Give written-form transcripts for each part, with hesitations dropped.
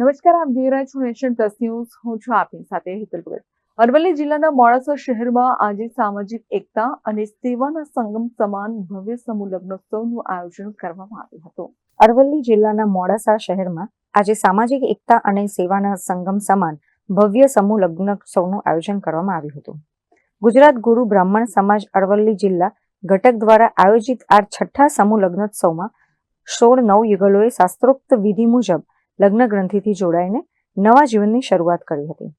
નમસ્કાર, આપ જોઈ રહ્યા છો નેશન પ્લસ ન્યૂઝ. હું છું આપની સાથે હેતલ ભગત. અરવલ્લી જિલ્લાના મોડાસા શહેરમાં આજે સામાજિક એકતા અને સેવાના સંગમ સમાન ભવ્ય સમૂહ લગ્નોત્સવનું આયોજન કરવામાં આવ્યું હતું. અરવલ્લી જિલ્લાના મોડાસા શહેરમાં આજે સામાજિક એકતા અને સેવાના સંગમ સમાન ભવ્ય સમૂહ લગ્નોત્સવનું આયોજન કરવામાં આવ્યું હતું. ગુજરાત ગુરુ બ્રાહ્મણ સમાજ અરવલ્લી જિલ્લા ઘટક દ્વારા આયોજિત આ છઠ્ઠા સમૂહ લગ્નોત્સવમાં 16 નવયુગલોએ શાસ્ત્રોક્ત વિધિ મુજબ લગ્ન ગ્રંથિથી જોડાઈને નવા જીવનની શરૂઆત કરી હતી.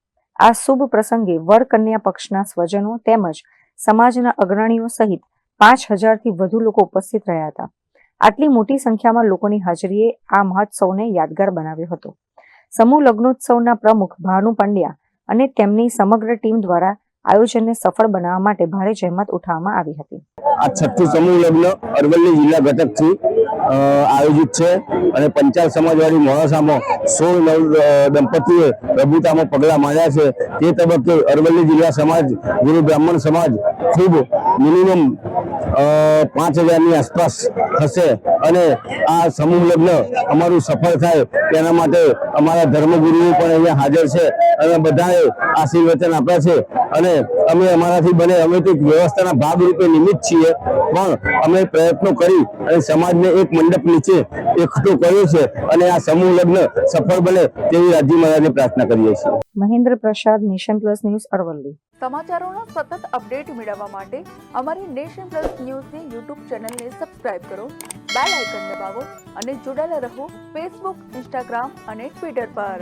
આ શુભ પ્રસંગે વર કન્યા પક્ષના સ્વજનો તેમજ સમાજના અગ્રણીઓ સહિત 5000થી વધુ લોકો ઉપસ્થિત રહ્યા હતા. આટલી મોટી સંખ્યામાં લોકોની હાજરીએ આ મહોત્સવને યાદગાર બનાવ્યો હતો. સમૂહ લગ્નોત્સવના પ્રમુખ ભાનુ પંડ્યા અને તેમની સમગ્ર ટીમ દ્વારા આયોજનને સફળ બનાવવા માટે ભારે જહેમત ઉઠાવવામાં આવી હતી. આ છઠ્ઠું સમૂહ લગ્ન અરવલ્લી જિલ્લા ઘટકથી આયોજિત છે અને પંચાલ સમાજવાડી મોડાસામાં 16 નવ દંપતીએ પ્રભુતામાં પગલાં માંડ્યા છે. તે તબક્કે અરવલ્લી જિલ્લા સમાજ ગુરુ બ્રાહ્મણ સમાજ ખૂબ મિનિમમ 5000ની આસપાસ થશે અને આ સમૂહ લગ્ન અમારું સફળ થાય તેના માટે અમારા ધર્મગુરુઓ પણ અહીંયા હાજર છે અને બધાએ આશીર્વચન આપ્યા છે અને અમે અમારાથી બને અમે તો વ્યવસ્થાના ભાગરૂપે નિમિત્ત છીએ, પણ અમે પ્રયત્નો કરી અને સમાજને એક મંડપ નીચે એકઠો કર્યો છે અને આ સમૂહ લગ્ન સફળ બને તેવી રાજ્ય મહારાજને પ્રાર્થના કરીએ છીએ. મહેન્દ્ર પ્રસાદ, નેશન પ્લસ ન્યૂઝ, અરવલ્લી. સમાચારોના સતત અપડેટ મેળવવા માટે અમારી નેશન પ્લસ ન્યૂઝની યુટ્યુબ ચેનલને સબસ્ક્રાઇબ કરો, બેલ આઇકન દબાવો અને જોડાયેલા રહો ફેસબુક, ઇન્સ્ટાગ્રામ અને ટ્વિટર પર.